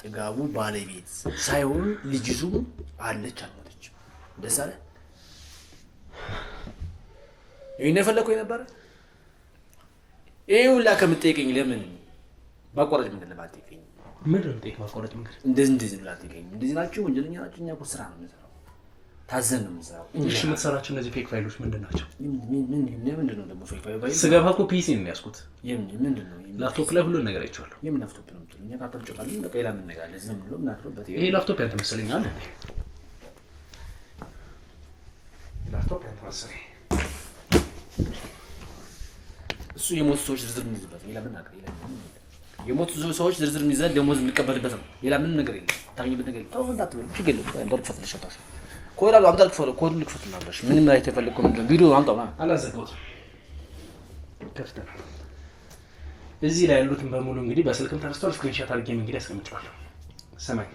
ጥጋቡ ባለቤት ሳይሆን ልጅቱ አለች አልሞተችም። ደስ አለ። ይሄን የፈለኩኝ ነበር። ይሄ ሁላ ከምትጠይቀኝ ለምን ባቋራጭ መንገድ ለማትጠይቀኝ? ምንድን ነው ጠይቅ ባቋራጭ መንገድ? እንደዚህ ብላ ጠይቀኝ። እንደዚህ ናቸው ወንጀለኛ ናቸው። እኛ እኮ ስራ ነው የምንሰራው፣ ታዘን ነው የምንሰራው። እሺ የምትሰራቸው እነዚህ ፌክ ፋይሎች ምንድን ናቸው? ምንድን ነው ደግሞ ፌክ ፋይል? ስገባ እኮ ፒሲ ነው ያዝኩት። ምንድን ነው ላፕቶፕ ላይ ሁሉን ነገር አይቼዋለሁ። የምን ላፕቶፕ ነው የምትለው? እኛ ካርታ እንጨቃለን። በቃ ሌላ ምን ነገር አለ? ዝም ብሎ ምናልባት ይሄ ላፕቶፕ ያንተ መሰለኝ አለ። ላፕቶፕ ያንተ መሰለኝ። እሱ የሞቱ ሰዎች ዝርዝር እንይዝበት። ሌላ ምን ነገር የለም። የሞቱ ሰዎች ዝርዝር እንይዘን ደሞዝ የምንቀበልበት ነው። ሌላ ምን ነገር የለም። ታገኝበት ነገር የለም። ተው እንዳትበል። ችግር የለም። እንደው ክፈትልሽ አታሽ ኮራሉ አምጣ ክፈሉ ኮዱ ልክፈትና ብለሽ ምንም ላይ ተፈልገው ምንድነው ቪዲዮ አምጣውና አላዘጋሁትም። ከፍተና እዚህ ላይ ያሉትን በሙሉ እንግዲህ በስልክም ተነስተው ስክሪንሾት አድርጌ እንግዲህ አስቀምጫለሁ። ሰማይ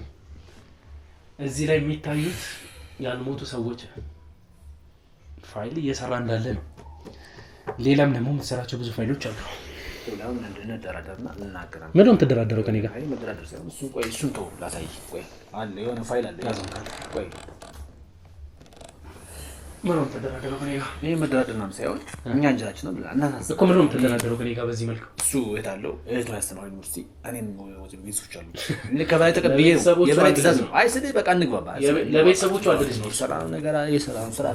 እዚህ ላይ የሚታዩት ያልሞቱ ሰዎች ፋይል እየሰራ እንዳለ ነው። ሌላም ደግሞ የምትሰራቸው ብዙ ፋይሎች አሉ። ሁላም እንደነደራደርና እናገራለን። ምንድን ነው የምትደራደረው ከኔ ጋር? አይ መደራደር ሳይሆን እሱን ቆይ እሱን ተው ላሳይ። ቆይ አለ የሆነ ፋይል አለ ያዘው ካለ ቆይ ምንድን ነው የምትደራደረው ከኔ ጋር? ይሄ መደራደር ነው ሳይሆን እኛ እንጀራችን ነው እናታስ እኮ ምንድን ነው የምትደራደረው ከኔ ጋር በዚህ መልኩ? እሱ የት አለው እህት ነው ያስተማረኝ ዩኒቨርሲቲ። እኔም ወደ ቤተሰቦች አሉ ከበላይ ተቀብዬ የበላይ ትእዛዝ ነው። አይ ስለ በቃ እንግባባ። ለቤተሰቦቹ አንድ ልጅ ነው ሰላም ነገር የሰላም ስራ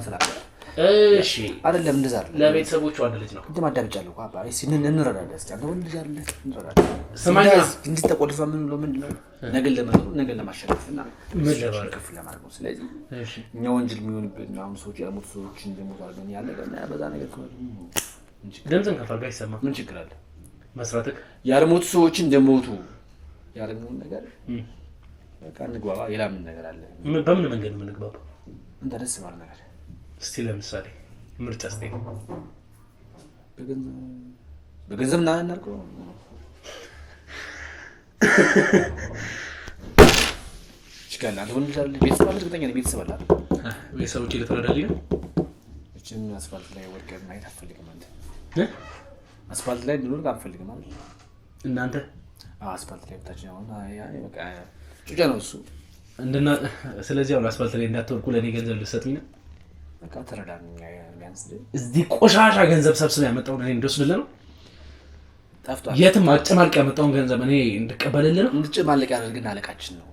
እሺ አይደለም እንደዛ አይደለም። ለቤተሰቦቹ አንድ ልጅ ነው። እንትን ማዳብጫለሁ እኮ አባ እሺ እንረዳዳ። እስኪ አንተ ወንድ ልጅ አይደለ እንረዳዳ። ስማኛ እንዴት ተቆልፈ ምን ብሎ ምንድነው ነገን ለመኖር ነገን ለማሸነፍና ምን ለማድረግ ከፍ ለማድረግ ነው። ስለዚህ እሺ እኛ ወንጀል የሚሆንብን አሁን ሰዎች ያሞቱ ሰዎች እንደሞቱ አድርገን ያለ ገና በዛ ነገር ድምፅን ከፍ አድርጋ ይሰማ ምን ችግር አለ? መስራትክ ያልሞቱ ሰዎች እንደሞቱ ያለውን ነገር በቃ እንግባባ። ሌላ ምን ነገር አለ? በምን መንገድ ምን እንግባባ? እንደ ደስ ባለ ነገር እስቲ ለምሳሌ ምርጫ ስቴት በገንዘብ ና እናልከው ይችላል። አንተ ወንድ ልጅ ቤተሰብ አለ እርግጠኛ ነኝ። ቤተሰብ አለ ቤተሰቦች እየተረዳልኝ ነው። እችን አስፋልት ላይ ወድቀህ ማየት አትፈልግም አንተ? አስፋልት ላይ እንድንወድቅ አትፈልግም አይደል? እናንተ አስፋልት ላይ ብታችን አሁን በቃ ጩጫ ነው እሱ እንደና። ስለዚህ አሁን አስፋልት ላይ እንዳትወድቁ ለእኔ ገንዘብ ልትሰጡኝ ነው? በቃ ተረዳኝ። ቢያንስ እዚህ ቆሻሻ ገንዘብ ሰብስበህ ያመጣውን እኔ እንደወስድልህ ነው? ጠፍቷል። የትም አጨማልቅ ያመጣውን ገንዘብ እኔ እንድቀበልልህ ነው? እንድጨማልቅ ያደርግና አለቃችን ነው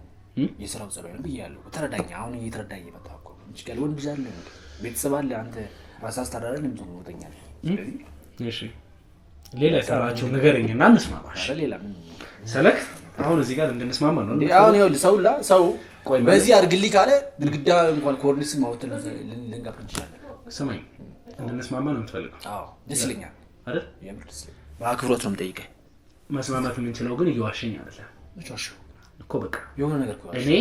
የስራው ጸባይ ነው ብያለሁ። ተረዳኝ። አሁን እየተረዳኝ የመጣህ እኮ እንጂ ቀል ወንድ ልጅ አለ ቤተሰብ አለ አንተ ራስህ አስተዳደር ነው የምትወጣኛል። እሺ ሌላ የሰራቸው ንገረኝና እንስማማሽ። ሌላ ምን ሰለክ አሁን እዚህ ጋር እንድንስማማ ነው። አሁን ይኸውልህ ሰው በዚህ አድርግልኝ ካለ ግድግዳ እንኳን ኮርኒስ ማውተን ልንጋብ እንችላለን። ስማኝ እንድንስማማ ነው የምትፈልገው? አዎ ደስ ይለኛል አይደል? የምር ደስ ይለኛል። በአክብሮት ነው የምጠይቀህ። መስማማት የምንችለው ግን እየዋሸኝ አይደለም እኮ በቃ የሆነ ነገር እኔ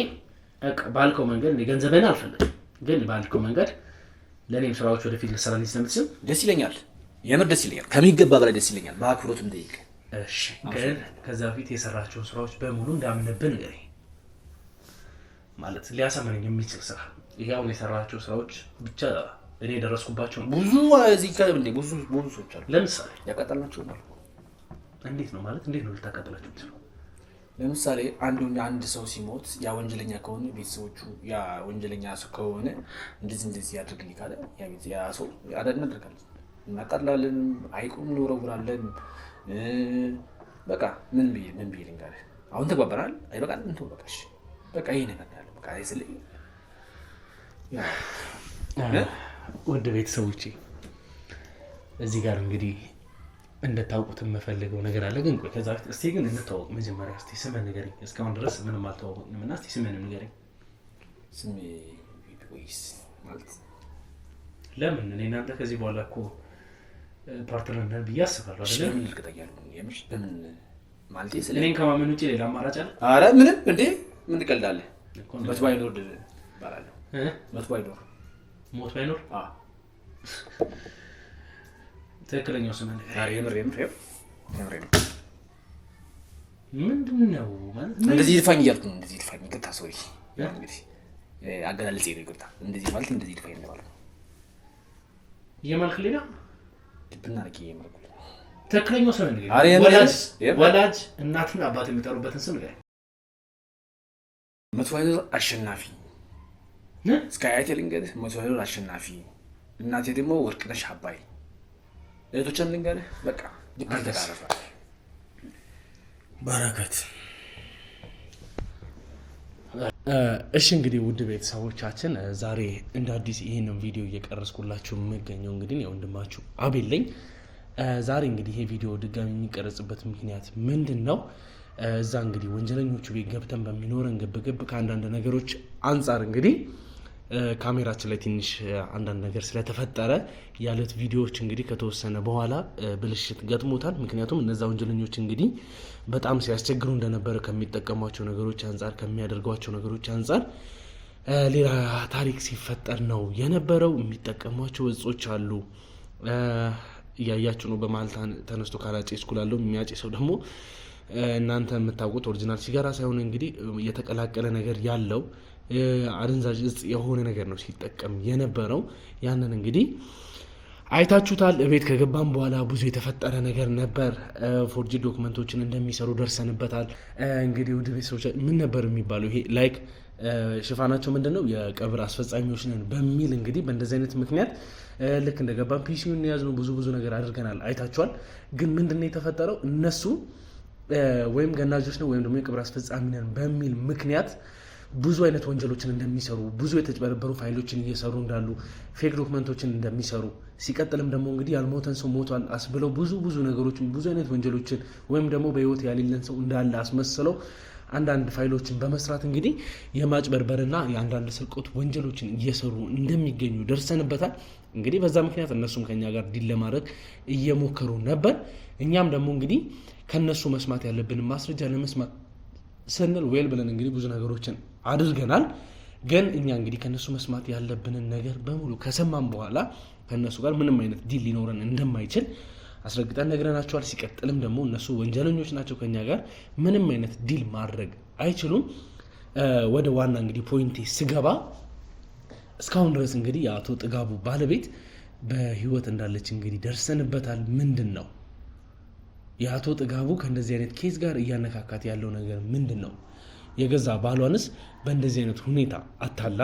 ባልከው መንገድ እኔ ገንዘብህን አልፈልግም፣ ግን ባልከው መንገድ ለእኔም ስራዎች ወደፊት ልሰራልኝ ስለምትችል ደስ ይለኛል። የምር ደስ ይለኛል። ከሚገባ በላይ ደስ ይለኛል። በአክብሮት የምጠይቅህ። እሺ ግን ከዛ በፊት የሰራቸውን ስራዎች በሙሉ እንዳምንብህ ንገረኝ። ማለት ሊያሳምነኝ የሚችል ስራ ይሄ አሁን የሰራቸው ስራዎች ብቻ እኔ ደረስኩባቸው ብዙ እዚህ ከብንዴ ብዙ ሰዎች አሉ። ለምሳሌ ያቃጠልናቸው ነው። እንዴት ነው ማለት እንዴት ነው ልታቃጥላቸው የምትችለው? ለምሳሌ አንድ ሰው ሲሞት ያ ወንጀለኛ ከሆነ ቤተሰቦቹ ያ ወንጀለኛ ሰው ከሆነ እንደዚህ ያድርግልኝ ካለ ያ ሰው አዳን እናደርጋለን፣ እናቃጥላለን፣ አይቁም እንወረውራለን። በቃ ምን ብዬ ልንገርህ አሁን ተግባባናል። አይበቃል እንትን በቃ እሺ በቃ ይሄ ነገር ያለው በቃ አይስልኝ። ወደ ቤተሰቦቼ እዚህ ጋር እንግዲህ እንደታውቁት የምፈልገው ነገር አለ። ግን ቆይ ከዛ እስቲ ግን እንተዋወቅ መጀመሪያ። እስቲ ስምህ ንገረኝ። እስካሁን ድረስ ምንም አልተዋወቅንም እና እስቲ ስምህን ንገረኝ። ስሜ ወይስ ማለት ለምን እኔ እናንተ ከዚህ በኋላ እኮ ፓርትነር ነን ብዬ አስባለሁ አይደል? ምን ልቀጠያለሁ የምር በምን ማለት ስለ እኔን ከማመን ውጪ ሌላ አማራጭ አለ? አረ ምንም እንዴ ምን ትቀልዳለህ? ሞት ባይኖር ባላለው ሞት ባይኖር ሞት ባይኖር ትክክለኛው ስም ነው። አረ የምር ምንድን ነው ማለት እንደዚህ ይፋኝ እያልኩ ነው። እንደዚህ ይፋኝ ይቅርታ፣ ሶሪ እንግዲህ አገላለጽ ነው። ይቅርታ እንደዚህ ማለት እንደዚህ ይፋኝ ነው ማለት ነው። የማልክ ሌላ ብናርቂ የምር ትክክለኛው ስም ነው። አረ ወላጅ እናትና አባት የሚጠሩበትን ስም ነው። መቶ ባይኖር አሸናፊ እስካያቴ ልንገርህ፣ መቶ ባይኖር አሸናፊ፣ እናቴ ደግሞ ወርቅነሽ አባይ፣ እህቶችም ልንገርህ በቃ ድብር ተዳረፈ በረከት። እሺ እንግዲህ ውድ ቤተሰቦቻችን ዛሬ እንደ አዲስ ይሄንን ቪዲዮ እየቀረስኩላችሁ የምገኘው እንግዲህ ወንድማችሁ አቤል ነኝ። ዛሬ እንግዲህ ይሄ ቪዲዮ ድጋሚ የሚቀረጽበት ምክንያት ምንድን ነው? እዛ እንግዲህ ወንጀለኞቹ ቤት ገብተን በሚኖረን ግብግብ ከአንዳንድ ነገሮች አንጻር እንግዲህ ካሜራችን ላይ ትንሽ አንዳንድ ነገር ስለተፈጠረ ያሉት ቪዲዮዎች እንግዲህ ከተወሰነ በኋላ ብልሽት ገጥሞታል። ምክንያቱም እነዛ ወንጀለኞች እንግዲህ በጣም ሲያስቸግሩ እንደነበረ ከሚጠቀሟቸው ነገሮች አንጻር ከሚያደርጓቸው ነገሮች አንጻር ሌላ ታሪክ ሲፈጠር ነው የነበረው። የሚጠቀሟቸው እጾች አሉ፣ እያያችሁ ነው። በመሀል ተነስቶ ካላጨስኩ ላለው የሚያጨሰው ደግሞ እናንተ የምታውቁት ኦሪጂናል ሲጋራ ሳይሆን እንግዲህ የተቀላቀለ ነገር ያለው አደንዛዥ እጽ የሆነ ነገር ነው ሲጠቀም የነበረው። ያንን እንግዲህ አይታችሁታል። ቤት ከገባም በኋላ ብዙ የተፈጠረ ነገር ነበር። ፎርጂ ዶክመንቶችን እንደሚሰሩ ደርሰንበታል። እንግዲህ ውድ ቤተሰቦች ምን ነበር የሚባለው ይሄ ላይክ ሽፋናቸው ምንድን ነው የቀብር አስፈጻሚዎች ነን በሚል እንግዲህ በእንደዚህ አይነት ምክንያት ልክ እንደገባን ፒሲውን ያዝነው ብዙ ነገር አድርገናል። አይታችኋል። ግን ምንድን ነው የተፈጠረው? እነሱ ወይም ገናዦች ነው ወይም ደግሞ የቀብር አስፈጻሚ ነን በሚል ምክንያት ብዙ አይነት ወንጀሎችን እንደሚሰሩ፣ ብዙ የተጭበረበሩ ፋይሎችን እየሰሩ እንዳሉ፣ ፌክ ዶክመንቶችን እንደሚሰሩ፣ ሲቀጥልም ደግሞ እንግዲህ ያልሞተን ሰው ሞቷል አስብለው ብዙ ነገሮችን ብዙ አይነት ወንጀሎችን ወይም ደግሞ በህይወት ያሌለን ሰው እንዳለ አስመስለው አንዳንድ ፋይሎችን በመስራት እንግዲህ የማጭበርበርና የአንዳንድ ስርቆት ወንጀሎችን እየሰሩ እንደሚገኙ ደርሰንበታል። እንግዲህ በዛ ምክንያት እነሱም ከኛ ጋር ዲል ለማድረግ እየሞከሩ ነበር። እኛም ደግሞ እንግዲህ ከነሱ መስማት ያለብንን ማስረጃ ለመስማት ስንል ዌል ብለን እንግዲህ ብዙ ነገሮችን አድርገናል። ግን እኛ እንግዲህ ከነሱ መስማት ያለብንን ነገር በሙሉ ከሰማን በኋላ ከነሱ ጋር ምንም አይነት ዲል ሊኖረን እንደማይችል አስረግጠን ነግረናቸዋል። ሲቀጥልም ደግሞ እነሱ ወንጀለኞች ናቸው፣ ከኛ ጋር ምንም አይነት ዲል ማድረግ አይችሉም። ወደ ዋና እንግዲህ ፖይንቴ ስገባ እስካሁን ድረስ እንግዲህ የአቶ ጥጋቡ ባለቤት በህይወት እንዳለች እንግዲህ ደርሰንበታል። ምንድን ነው የአቶ ጥጋቡ ከእንደዚህ አይነት ኬዝ ጋር እያነካካት ያለው ነገር ምንድን ነው? የገዛ ባሏንስ በእንደዚህ አይነት ሁኔታ አታላ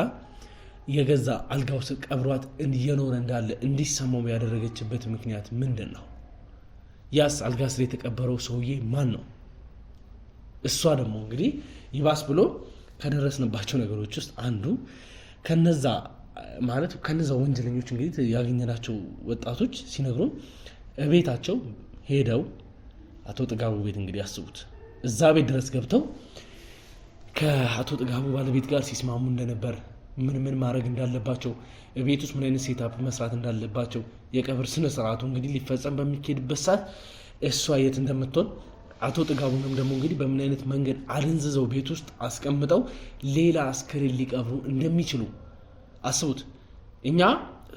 የገዛ አልጋው ስር ቀብሯት እየኖረ እንዳለ እንዲሰማው ያደረገችበት ምክንያት ምንድን ነው? ያስ አልጋ ስር የተቀበረው ሰውዬ ማን ነው? እሷ ደግሞ እንግዲህ ይባስ ብሎ ከደረስንባቸው ነገሮች ውስጥ አንዱ ከነዛ ወንጀለኞች እንግዲህ ያገኘናቸው ወጣቶች ሲነግሩን ቤታቸው ሄደው አቶ ጥጋቡ ቤት እንግዲህ ያስቡት እዛ ቤት ድረስ ገብተው ከአቶ ጥጋቡ ባለቤት ጋር ሲስማሙ እንደነበር፣ ምን ማድረግ እንዳለባቸው፣ ቤት ውስጥ ምን አይነት ሴታፕ መስራት እንዳለባቸው፣ የቀብር ስነ ስርዓቱ እንግዲህ ሊፈጸም በሚካሄድበት ሰዓት እሷ የት እንደምትሆን፣ አቶ ጥጋቡንም ደግሞ እንግዲህ በምን አይነት መንገድ አደንዝዘው ቤት ውስጥ አስቀምጠው ሌላ አስከሬን ሊቀብሩ እንደሚችሉ አስቡት። እኛ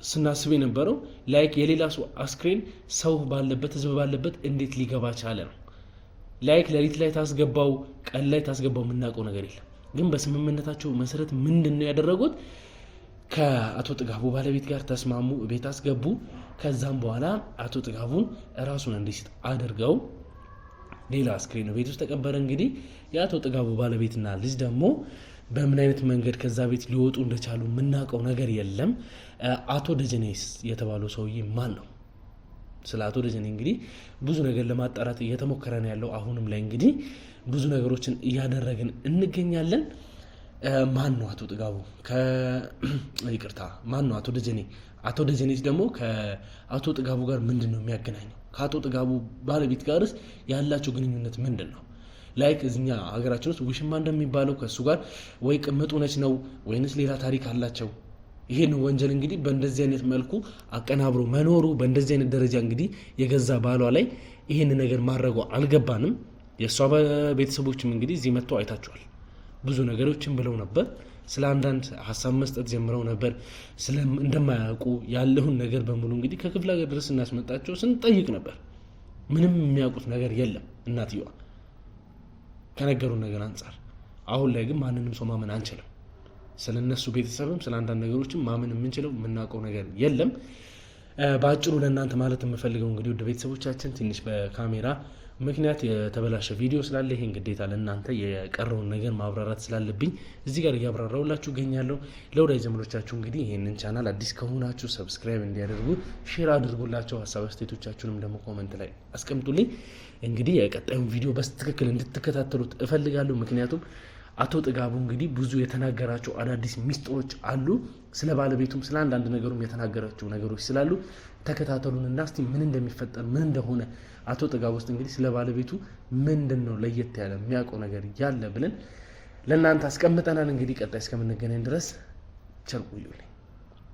ስናስብ የነበረው ላይክ የሌላ ሰው አስክሬን ሰው ባለበት ህዝብ ባለበት እንዴት ሊገባ ቻለ ነው። ላይክ ሌሊት ላይ ታስገባው ቀን ላይ ታስገባው የምናውቀው ነገር የለም። ግን በስምምነታቸው መሰረት ምንድነው ያደረጉት? ከአቶ ጥጋቡ ባለቤት ጋር ተስማሙ፣ ቤት አስገቡ። ከዛም በኋላ አቶ ጥጋቡን ራሱን እንዲስት አድርገው ሌላ አስክሬን ቤት ውስጥ ተቀበረ። እንግዲህ የአቶ ጥጋቡ ባለቤትና ልጅ ደግሞ በምን አይነት መንገድ ከዛ ቤት ሊወጡ እንደቻሉ የምናውቀው ነገር የለም። አቶ ደጀኔስ የተባለው ሰውዬ ማን ነው? ስለ አቶ ደጀኔ እንግዲህ ብዙ ነገር ለማጣራት እየተሞከረ ነው ያለው። አሁንም ላይ እንግዲህ ብዙ ነገሮችን እያደረግን እንገኛለን። ማን ነው አቶ ጥጋቡ? ይቅርታ፣ ማን ነው አቶ ደጀኔ? አቶ ደጀኔስ ደግሞ ከአቶ ጥጋቡ ጋር ምንድን ነው የሚያገናኘው? ከአቶ ጥጋቡ ባለቤት ጋርስ ያላቸው ግንኙነት ምንድን ነው? ላይክ እዚኛ ሀገራችን ውስጥ ውሽማ እንደሚባለው ከእሱ ጋር ወይ ቅምጡ ነች ነው ወይንስ ሌላ ታሪክ አላቸው? ይሄን ወንጀል እንግዲህ በእንደዚህ አይነት መልኩ አቀናብሮ መኖሩ በእንደዚህ አይነት ደረጃ እንግዲህ የገዛ ባሏ ላይ ይሄን ነገር ማድረጉ አልገባንም። የእሷ ቤተሰቦችም እንግዲህ እዚህ መጥተው አይታቸዋል። ብዙ ነገሮችን ብለው ነበር። ስለ አንዳንድ ሀሳብ መስጠት ጀምረው ነበር። እንደማያውቁ ያለውን ነገር በሙሉ እንግዲህ ከክፍለ ሀገር ድረስ እናስመጣቸው ስንጠይቅ ነበር። ምንም የሚያውቁት ነገር የለም እናትየዋ ከነገሩን ነገር አንጻር። አሁን ላይ ግን ማንንም ሰው ማመን አንችልም። ስለ እነሱ ቤተሰብም ስለ አንዳንድ ነገሮችም ማመን የምንችለው የምናውቀው ነገር የለም። በአጭሩ ለእናንተ ማለት የምፈልገው እንግዲህ ወደ ቤተሰቦቻችን ትንሽ በካሜራ ምክንያት የተበላሸ ቪዲዮ ስላለ ይሄን ግዴታ ለእናንተ የቀረውን ነገር ማብራራት ስላለብኝ እዚህ ጋር እያብራራውላችሁ እገኛለሁ። ለወዳጅ ዘመዶቻችሁ እንግዲህ ይሄንን ቻናል አዲስ ከሆናችሁ ሰብስክራይብ እንዲያደርጉ ሼር አድርጉላቸው። ሀሳብ አስተያየቶቻችሁንም ደግሞ ኮመንት ላይ አስቀምጡልኝ። እንግዲህ የቀጣዩን ቪዲዮ በትክክል እንድትከታተሉት እፈልጋለሁ። ምክንያቱም አቶ ጥጋቡ እንግዲህ ብዙ የተናገራቸው አዳዲስ ሚስጥሮች አሉ። ስለ ባለቤቱም ስለ አንዳንድ ነገሩም የተናገራቸው ነገሮች ስላሉ ተከታተሉንና እስቲ ምን እንደሚፈጠር ምን እንደሆነ አቶ ጥጋቡ ውስጥ እንግዲህ ስለ ባለቤቱ ምንድነው ለየት ያለ የሚያውቀው ነገር ያለ ብለን ለእናንተ አስቀምጠናል። እንግዲህ ቀጣይ እስከምንገናኝ ድረስ ቸር ቆዩልኝ።